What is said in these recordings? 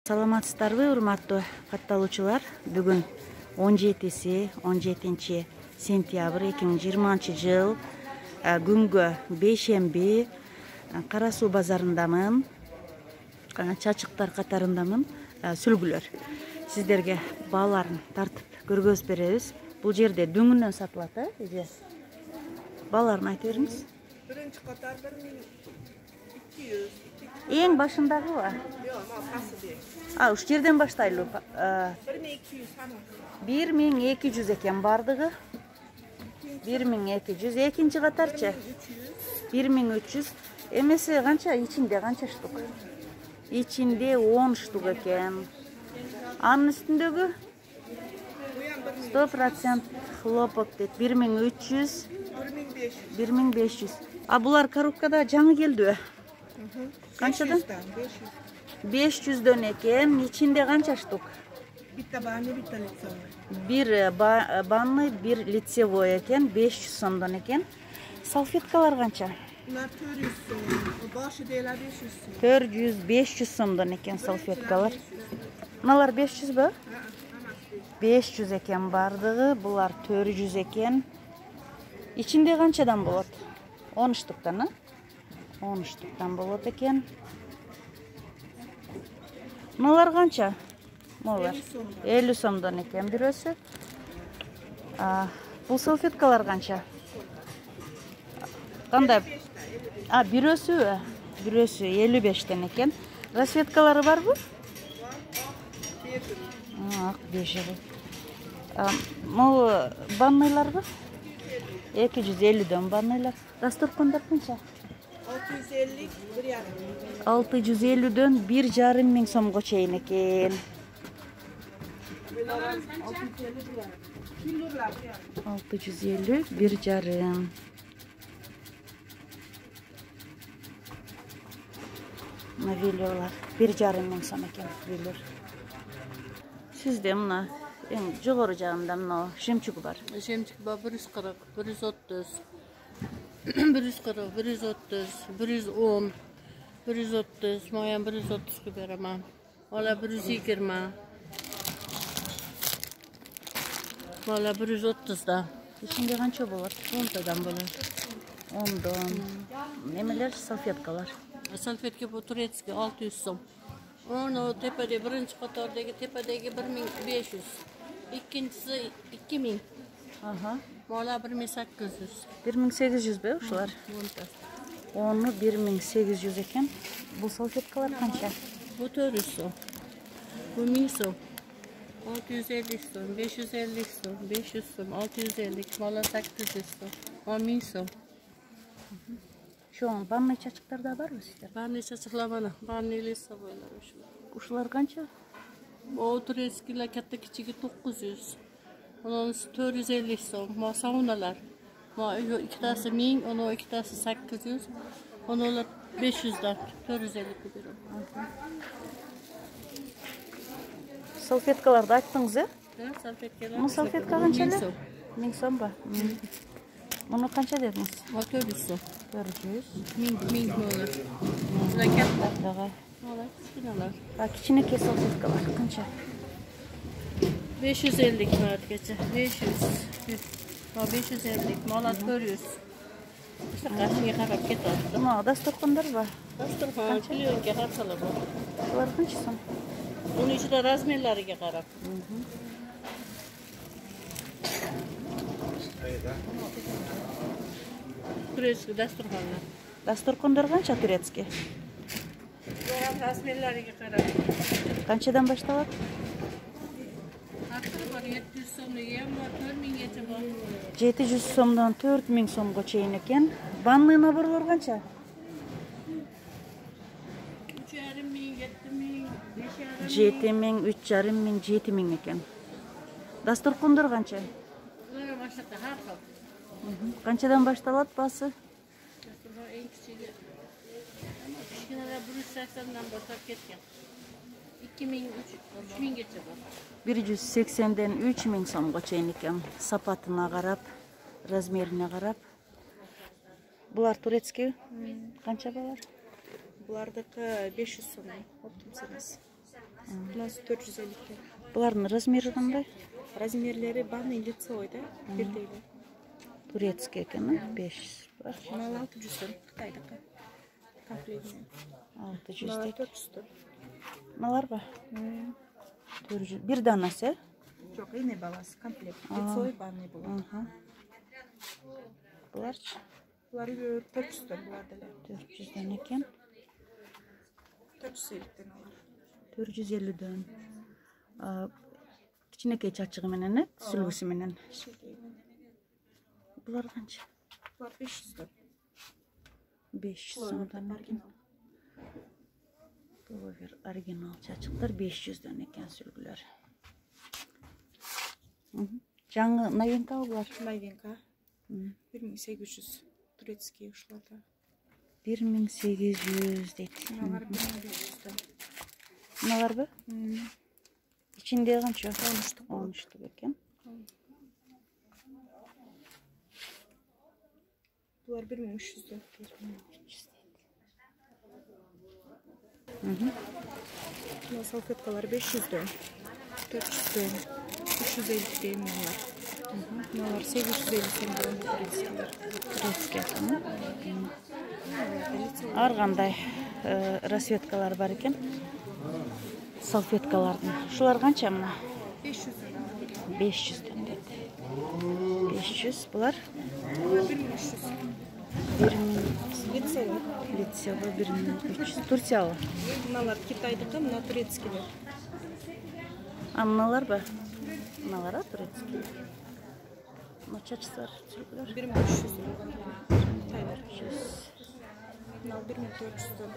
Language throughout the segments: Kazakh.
Саламатсыздарбы, урматтуу катталуучулар? Бүгүн 17 сентябрь 2020 жыл күнгө бейшемби Кара Суу базарындамын. Чачыктар катарындамын. Сүлгүлөр. Сиздерге бааларын тартып көргөзүп беребиз. Бул жерде дүңүнөн сатылат, эже. Бааларын айтып бериңиз. Birinci katar 1200. Эң башындагыбы? Yok, pası değil. Уш жерден баштайлы. 1200 hanım. 1200 экен бардыгы. 1200. Экинчи катарчы? 1300. Эмеси канча? Ичинде канча штук? Ичинде 10 штук экен. Анын үстүндөгү 100% хлопок дейт. 1300. 1500. Булар коробкада жаңы келди. Канчадан? 500дөн экен. Ичинде канча штук? Bitti banyo, bitti лицевой. Бир банный, бир лицевой экен. 500 сомдон экен. Салфеткалар канча? Bunlar 400 son. Başı değil 500 son. 400-500 сомдон экен салфеткалар. Мыналар 500 бö? 500 экен бардыгы. Булар 400 экен. Ичинде канчадан болот? 10 штуктан, 10 штуктан болот экен. Мыналар канча? Мыналар 50 сомдон экен бирөөсү. Бул салфеткалар канча? Кандай? Бирөөсү 55тен экен. Расветкалары барбы? Бежевый. Могу банныйларбы? 250дөн банныйлар. Дасторкондор канча? 650, 1,5. 650дөн 1,5 миң сомго чейин экен. 650, 1,5. Велюрлар 1,5 миң сом экен. Велюр. Сизде мына эң жогору жагында мына жемчуг бар. Жемчуг бар 140, 130, 140, 130, 110, 130, моям 130 беремін. Ола 120. Ола 130 да. Ичинде канча болот? 10 болот. 10дон. Немелер салфеткалар. Салфетка bu турецкий 600 сом. Onu tepede birinci katardaki tepedeki 1500. İkincisi 2000. Mola 1800. 1800 бö ушулар? Onu 1800 экен. Бул салфеткалар канча? Bu 400 сом. Bu 1000 сом. 650 сом, 550 сом, 500 сом, 650, mola 800 сом. 1000 сом. Şu banный çaçıklarda barбы сиздер? Banный çaçıklamana, banный listovoylar şu. Ушулар канча? O turецкийлер katta kichigi 900. Onun 450 сом. Ma saunalar. Ma ikkitasi 1000, onun ikkitasi 800. Onlar 500'dan 450 берем. Салфеткаларды айттыңыз, Salfetkalar. Мына салфетка канча эле? 1000 сом ба? Муну канча дедиңиз? 400 сом. 400. 1000 olur. Şuna katta. Дагы. Mola kichkinalar. Кичинекей салфеткалар канча? 550 var geçe. 500. Ma 550. Mola 400. İşte karşıya karab ketar. Мына дасторкондор бар. Dasturxon plyonka qarsalar bor. Булар канча сом? Bunun içinde razmerlariga qarab. Turецкий dasturxonlar. Дасторкондор канча турецкий? Yo'q, razmerlariga qarab. Канчадан башталат? Hakkı var 700 so'mligi ham bor, 4000gacha bor. 700 сомдон 4000 сомго чейин экен. Банный наборлор канча? 3500, 7000, 5000. 7000, 3500, 7000 экен. Дасторкондор канча? Ular boshqa har xil. Канчадан башталат басы? Dasturxon eng kichigi. Kichkinalar 180dan boshlab ketgan. 2000, 3000gacha bor. 180ден 3000 сомго чейин экен. Сапатына карап, размерине карап. Булар турецкий канча болар? Bulardaki 500 sonu. Optim senesi. Bunası 450 eкен. Бұлардың размері қандай? Размерлері банный лицевой, да? Бірдейлі. Турецкий екен, 500 бар. Мынау 600 сом, Қытайдікі. Комплектіне. 600 Мынау дейді. 400 сом. Мыналар ба? 400. Bir danası? Жоқ, ене баласы, комплект. Лицевой банный болады. Бұлар Бұлар 400 сом болады. 400'den екен. 450'den алар. 450'den. Кичинекей чачыгы менен, сүлгүсү менен. Бұлар қанша? Бұлар 500 сом. 500 сомдан екен. Pullover оригинал чачыктар 500'den екен сүлгүлөр. Жаңы новинка бұлар. Новинка. 1800 турецкий ушларда. 1800 дейді. Мыналар 1500'den. Мыналар ба? İçinde қанша? 13'tük. 13'tük екен. Бұлар 1300'den. 1300 Мына салфеткалар 500'den. 400'den. 350'den мыналар. Мыналар 850 сомдон турецкийлер. Турецкий екен. Ар кандай расветкалар бар екен. Салфеткалардың. Шулар қанша мына? 500'den. 500'den dedi. 500 бұлар? 1300. 1000 Лицевой. лицевой 1300. Турциялы. Мыналар Китайдікі, мына турецкийлер. Мыналар ба? Мыналар турецкий. Мына чачыстар сүлгүлөр. 1300. Қытайлар. Мынау 1400'den.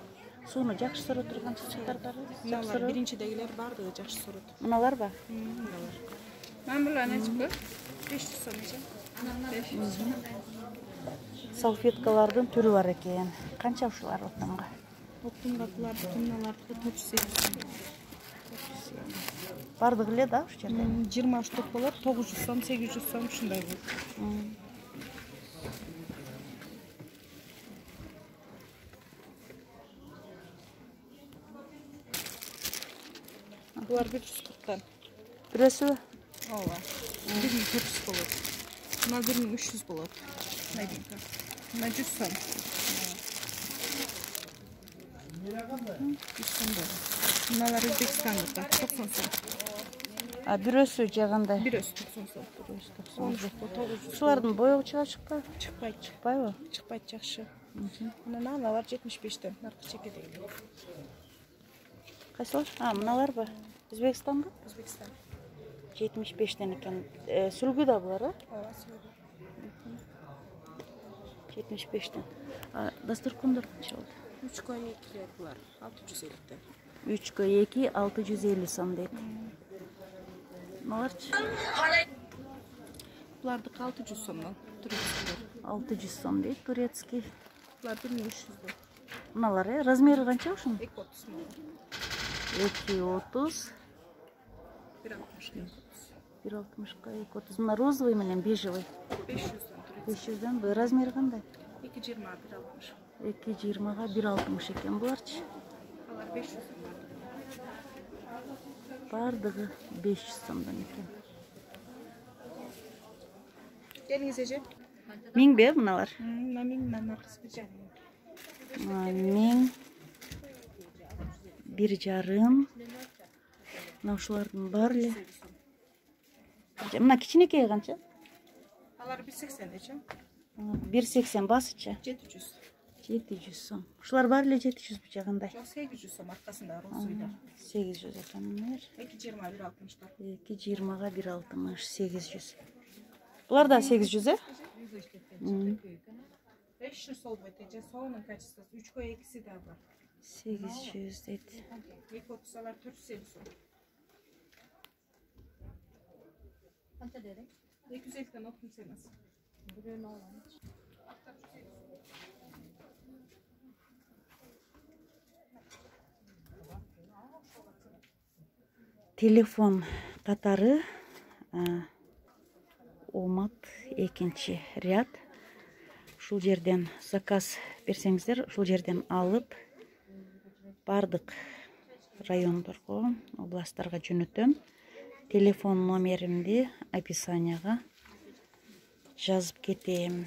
Соны жақсы сұры тұрған чачықтар бар. Мыналар биринчидегилер бардығы жақсы сұрыды. Мыналар ба? Мыналар. Мен бұлар не çıkıyor? 500 сом екен. 500 сом. Салфеткалардың түрі бар екен. Қанша ушылар отынға? Оптунға бұлар тонналардығы 480 сом. Бардығы ле да уш жерде? 20 штук болар, 900 сом, 800 сом шундай болды. Бұлар 140'dan. Біресі ба? Ооба. 1400 болады. Мына 1300 болады. Новинка. Мына 100 сом. 100 сом болады. Мыналар Өзбекстандікі, 90 сом. Біресі жағандай? Біресі 90 сом. 900. Шулардың бойығы шықпай? Шықпайды. Шықпай ба? Шықпайды жақсы. Мыналар 75'ten. Нарқы чекедегі. Қайсылар? Мыналар ба? Өзбекстан ба? Өзбекстан. 75'ten екен. Сүлгі да бұлар, Ооба, сөйледі. 75'ten. Дастархандар қанша болды? 3 көйнектілер бұлар. 650'den. 3'ге 2 650 сом дейді. Мыналарчы? Бұлардық 600 сомнан. Турецкилер. 600 сом дейді, турецкий. Бұлар 1300'den. Мыналар, размері қанша ушын? 230 мыналар. 230. 160'ға. 1.60'ға 2.30. Мына розовый менен бежевый. 500'den турецкий. 500'den бұл размері қандай? 220, 160. 220'ға 1.60 екен бұларчы. Алар 500 сом Бардығы 500 сомдан екен. Geliniz Ece. Мен бе мыналар? Мен нарқысы бір жарым. Мен 1.5. Наушылардың барлы. Мына кичинекей қанша? Алар 180 Ece. 1.80 басыча. 700. 700 сом. Ушулар барлы 700 bu жағандай. Жоқ 800 сом арқасында розойда. 800 екенler. 220, 160'дар. 220'ға 1.60, 800. Бұлар да 800, 500 сол будет Ece. Soğunun kaçısı. 3 koy ikisi de var. 800 dedi. 230 alar 450 сом. Kaça dedin? 250'den okuyun sen nasıl? Buraya olan. Telefon қатары омат екінші ряд. Шул жерден заказ берсеңіздер, шул жерден алып бардық райондорго, областтарга жөнөтөм. Телефон номеримди описанияга жазып кетем.